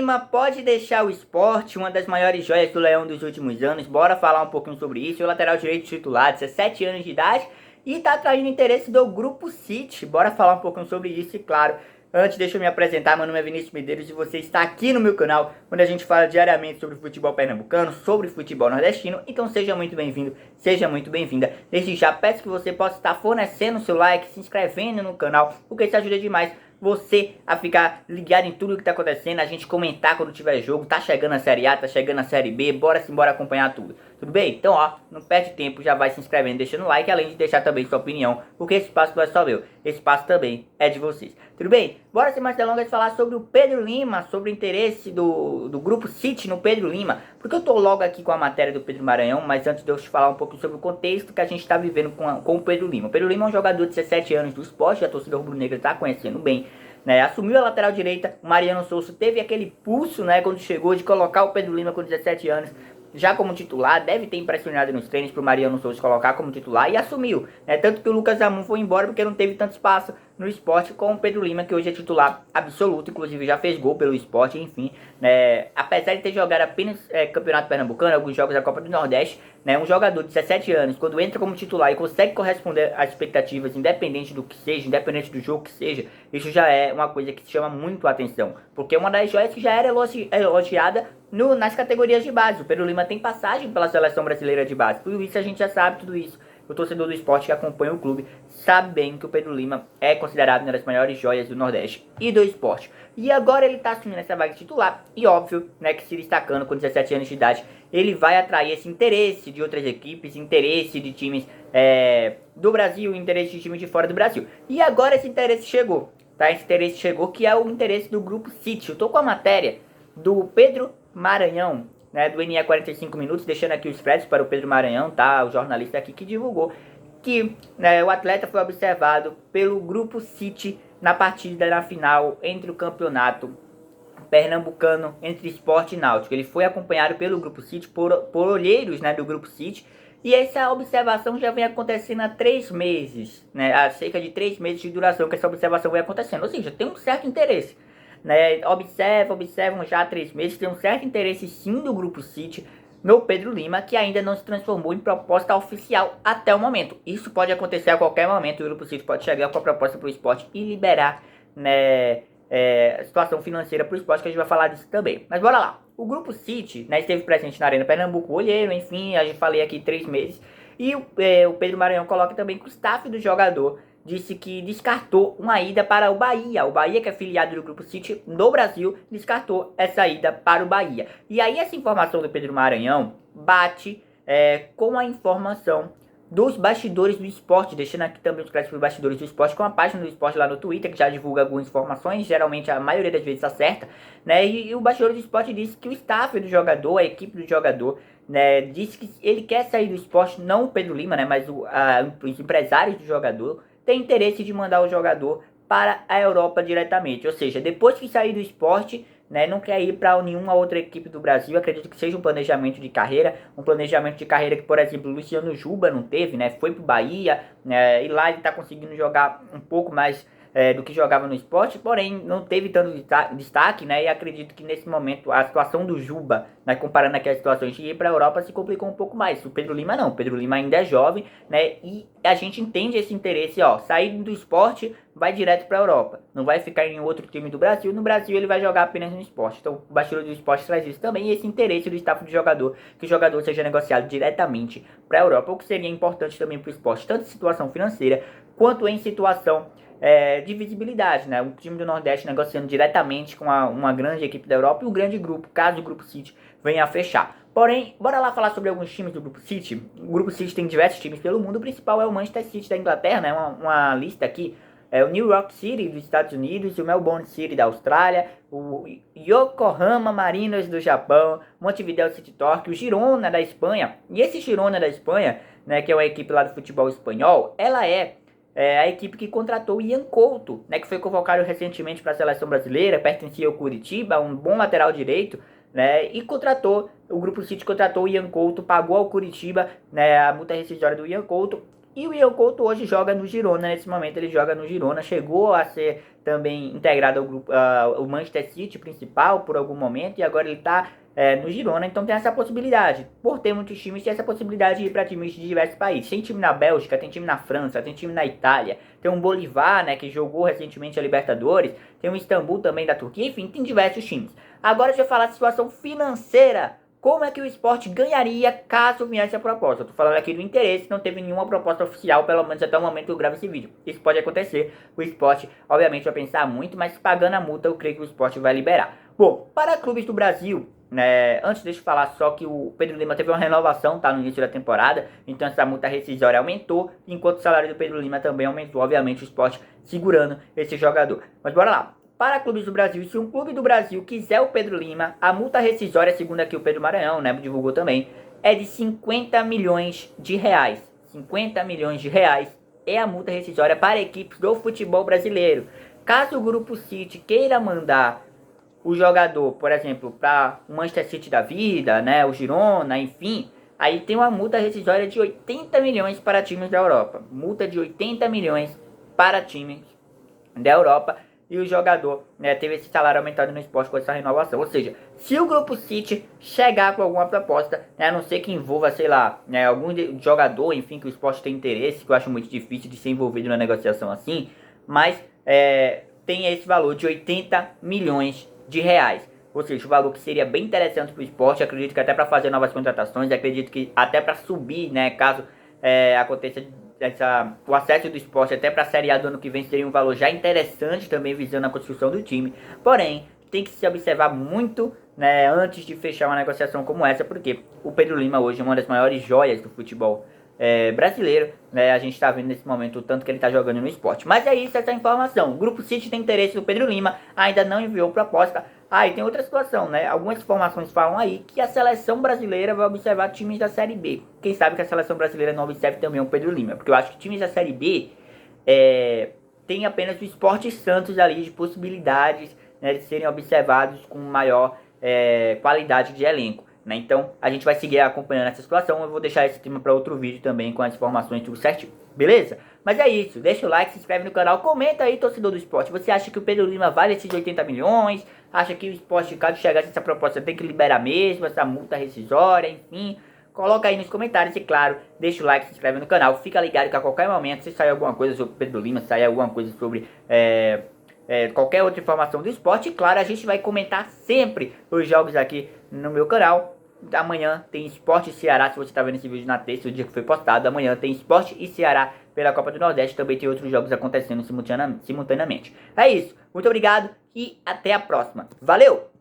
Lima pode deixar o Sport, uma das maiores joias do Leão dos últimos anos. Bora falar um pouquinho sobre isso. O lateral direito titular, 17 anos de idade, e tá atraindo interesse do Grupo City. Bora falar um pouquinho sobre isso, e claro, antes deixa eu me apresentar. Meu nome é Vinícius Medeiros e você está aqui no meu canal, onde a gente fala diariamente sobre futebol pernambucano, sobre futebol nordestino. Então seja muito bem-vindo, seja muito bem-vinda. Desde já peço que você possa estar fornecendo o seu like, se inscrevendo no canal, porque isso ajuda demais você a ficar ligado em tudo que tá acontecendo, a gente comentar quando tiver jogo. Tá chegando a Série A, tá chegando a Série B, bora acompanhar tudo. Tudo bem? Então ó, não perde tempo, já vai se inscrevendo, deixando o like, além de deixar também sua opinião, porque esse espaço não é só meu, esse espaço também é de vocês. Tudo bem? Bora sem mais delongas falar sobre o Pedro Lima, sobre o interesse do Grupo City no Pedro Lima, porque eu tô logo aqui com a matéria do Pedro Maranhão, mas antes de eu te falar um pouco sobre o contexto que a gente tá vivendo com o Pedro Lima. O Pedro Lima é um jogador de 17 anos do Sport, a torcida rubro-negra tá conhecendo bem, né? Assumiu a lateral direita. O Mariano Souza teve aquele pulso, né, quando chegou, de colocar o Pedro Lima com 17 anos já como titular. Deve ter impressionado nos treinos para o Mariano Souza colocar como titular, e assumiu, né? Tanto que o Lucas Zamun foi embora porque não teve tanto espaço no Sport com o Pedro Lima, que hoje é titular absoluto, inclusive já fez gol pelo Sport, enfim, né? Apesar de ter jogado apenas Campeonato Pernambucano, alguns jogos da Copa do Nordeste, né? Um jogador de 17 anos, quando entra como titular e consegue corresponder às expectativas, independente do que seja, independente do jogo que seja, isso já é uma coisa que chama muito a atenção, porque é uma das joias que já era elogiada nas categorias de base. O Pedro Lima tem passagem pela seleção brasileira de base, tudo isso a gente já sabe, tudo isso o torcedor do Sport que acompanha o clube sabe bem que o Pedro Lima é considerado uma das maiores joias do Nordeste e do Sport. E agora ele está assumindo essa vaga titular, e óbvio, né, que se destacando com 17 anos de idade, ele vai atrair esse interesse de outras equipes, interesse de times do Brasil, interesse de times de fora do Brasil. E agora esse interesse chegou, tá? Esse interesse chegou, que é o interesse do Grupo City. Eu tô com a matéria do Pedro Maranhão, né, do NE 45 minutos, deixando aqui os créditos para o Pedro Maranhão, tá? O jornalista aqui que divulgou que, né, o atleta foi observado pelo Grupo City na partida na final entre o campeonato pernambucano entre Sport e Náutico. Ele foi acompanhado pelo Grupo City, por olheiros, né, do Grupo City, e essa observação já vem acontecendo há 3 meses, né, há cerca de 3 meses de duração que essa observação vem acontecendo, ou seja, tem um certo interesse, né? Observam já há 3 meses, tem um certo interesse sim do Grupo City no Pedro Lima, que ainda não se transformou em proposta oficial até o momento. Isso pode acontecer a qualquer momento. O Grupo City pode chegar com a proposta para o Sport e liberar, né, a situação financeira para o Sport, que a gente vai falar disso também. Mas bora lá. O Grupo City, né, esteve presente na Arena Pernambuco, olheiro, enfim, a gente falei aqui 3 meses. E o Pedro Maranhão coloca também que o staff do jogador disse que descartou uma ida para o Bahia. O Bahia, que é filiado do Grupo City no Brasil, descartou essa ida para o Bahia. E aí essa informação do Pedro Maranhão bate com a informação dos bastidores do Sport, deixando aqui também os créditos para os bastidores do Sport, com a página do Sport lá no Twitter, que já divulga algumas informações, geralmente a maioria das vezes acerta, né? E o bastidor do Sport disse que o staff do jogador, a equipe do jogador, né, disse que ele quer sair do Sport, não o Pedro Lima, né, mas os empresários do jogador tem interesse de mandar o jogador para a Europa diretamente. Ou seja, depois que sair do Sport, né, não quer ir para nenhuma outra equipe do Brasil. Acredito que seja um planejamento de carreira. Um planejamento de carreira que, por exemplo, o Luciano Juba não teve, né? Foi para o Bahia, né, e lá ele está conseguindo jogar um pouco mais do que jogava no Sport, porém não teve tanto destaque, né? E acredito que nesse momento a situação do Juba, né, comparando aqui as situações de ir para a Europa, se complicou um pouco mais. O Pedro Lima não, o Pedro Lima ainda é jovem, né? E a gente entende esse interesse, ó, saindo do Sport, vai direto para a Europa, não vai ficar em outro time do Brasil. No Brasil ele vai jogar apenas no Sport. Então o bastidor do Sport traz isso também, e esse interesse do staff do jogador, que o jogador seja negociado diretamente para a Europa, o que seria importante também para o Sport, tanto em situação financeira quanto em situação de visibilidade, né? O time do Nordeste negociando diretamente com uma grande equipe da Europa e um grande grupo, caso o Grupo City venha a fechar. Porém, bora lá falar sobre alguns times do Grupo City. O Grupo City tem diversos times pelo mundo, o principal é o Manchester City da Inglaterra, né? Uma lista aqui, o New York City dos Estados Unidos, o Melbourne City da Austrália, o Yokohama Marinos do Japão, Montevideo City Torque, o Girona da Espanha. E esse Girona da Espanha, né, que é uma equipe lá do futebol espanhol, ela é a equipe que contratou o Ian Couto, né, que foi convocado recentemente para a seleção brasileira, pertencia ao Curitiba, um bom lateral direito, né, e o Grupo City contratou o Ian Couto, pagou ao Curitiba, né, a multa rescisória do Ian Couto, E o Ian Couto hoje joga no Girona, nesse momento ele joga no Girona, chegou a ser também integrado ao grupo, o Manchester City principal por algum momento, e agora ele está no Girona, então tem essa possibilidade. Por ter muitos times, tem essa possibilidade de ir para times de diversos países. Tem time na Bélgica, tem time na França, tem time na Itália, tem um Bolivar, né, que jogou recentemente a Libertadores, tem um Istambul também da Turquia, enfim, tem diversos times. Agora deixa eu falar da situação financeira. Como é que o Sport ganharia caso viesse a proposta? Eu tô falando aqui do interesse, não teve nenhuma proposta oficial, pelo menos até o momento que eu gravo esse vídeo. Isso pode acontecer, o Sport obviamente vai pensar muito, mas pagando a multa eu creio que o Sport vai liberar. Bom, para clubes do Brasil, antes deixa eu falar só que o Pedro Lima teve uma renovação, tá, no início da temporada, então essa multa rescisória aumentou, enquanto o salário do Pedro Lima também aumentou, obviamente o Sport segurando esse jogador. Mas bora lá. Para clubes do Brasil, se um clube do Brasil quiser o Pedro Lima, a multa rescisória, segundo aqui o Pedro Maranhão, né, divulgou também, é de 50 milhões de reais. 50 milhões de reais é a multa rescisória para equipes do futebol brasileiro. Caso o Grupo City queira mandar o jogador, por exemplo, para o Manchester City da vida, né, o Girona, enfim, aí tem uma multa rescisória de 80 milhões para times da Europa. Multa de 80 milhões para times da Europa. E o jogador, né, teve esse salário aumentado no Sport com essa renovação. Ou seja, se o Grupo City chegar com alguma proposta, né, a não ser que envolva, sei lá, né, algum jogador, enfim, que o Sport tem interesse, que eu acho muito difícil de ser envolvido na negociação assim, mas tem esse valor de 80 milhões de reais. Ou seja, o valor que seria bem interessante para o Sport, acredito que até para fazer novas contratações, acredito que até para subir, né, caso aconteça o acesso do Sport até para a Série A do ano que vem seria um valor já interessante também visando a construção do time. Porém, tem que se observar muito, né, antes de fechar uma negociação como essa, porque o Pedro Lima hoje é uma das maiores joias do futebol brasileiro, né? A gente está vendo nesse momento o tanto que ele está jogando no Sport. Mas é isso, essa informação. O Grupo City tem interesse no Pedro Lima, ainda não enviou proposta. E tem outra situação, né? Algumas informações falam aí que a seleção brasileira vai observar times da Série B. Quem sabe que a seleção brasileira não observe também o Pedro Lima, porque eu acho que times da Série B tem apenas o Sport Santos ali de possibilidades, né, de serem observados com maior qualidade de elenco. Né? Então a gente vai seguir acompanhando essa situação. Eu vou deixar esse tema para outro vídeo também com as informações tudo certinho, beleza? Mas é isso, deixa o like, se inscreve no canal, comenta aí, torcedor do Sport. Você acha que o Pedro Lima vale esses 80 milhões? Acha que o Sport, caso chegasse essa proposta, tem que liberar mesmo, essa multa rescisória, enfim? Coloca aí nos comentários e claro, deixa o like, se inscreve no canal. Fica ligado que a qualquer momento, se sair alguma coisa sobre o Pedro Lima, sair alguma coisa sobre qualquer outra informação do esporte, claro, a gente vai comentar sempre os jogos aqui no meu canal. Amanhã tem Sport e Ceará, se você está vendo esse vídeo na terça, o dia que foi postado. Amanhã tem Sport e Ceará pela Copa do Nordeste, também tem outros jogos acontecendo simultaneamente. É isso, muito obrigado e até a próxima. Valeu!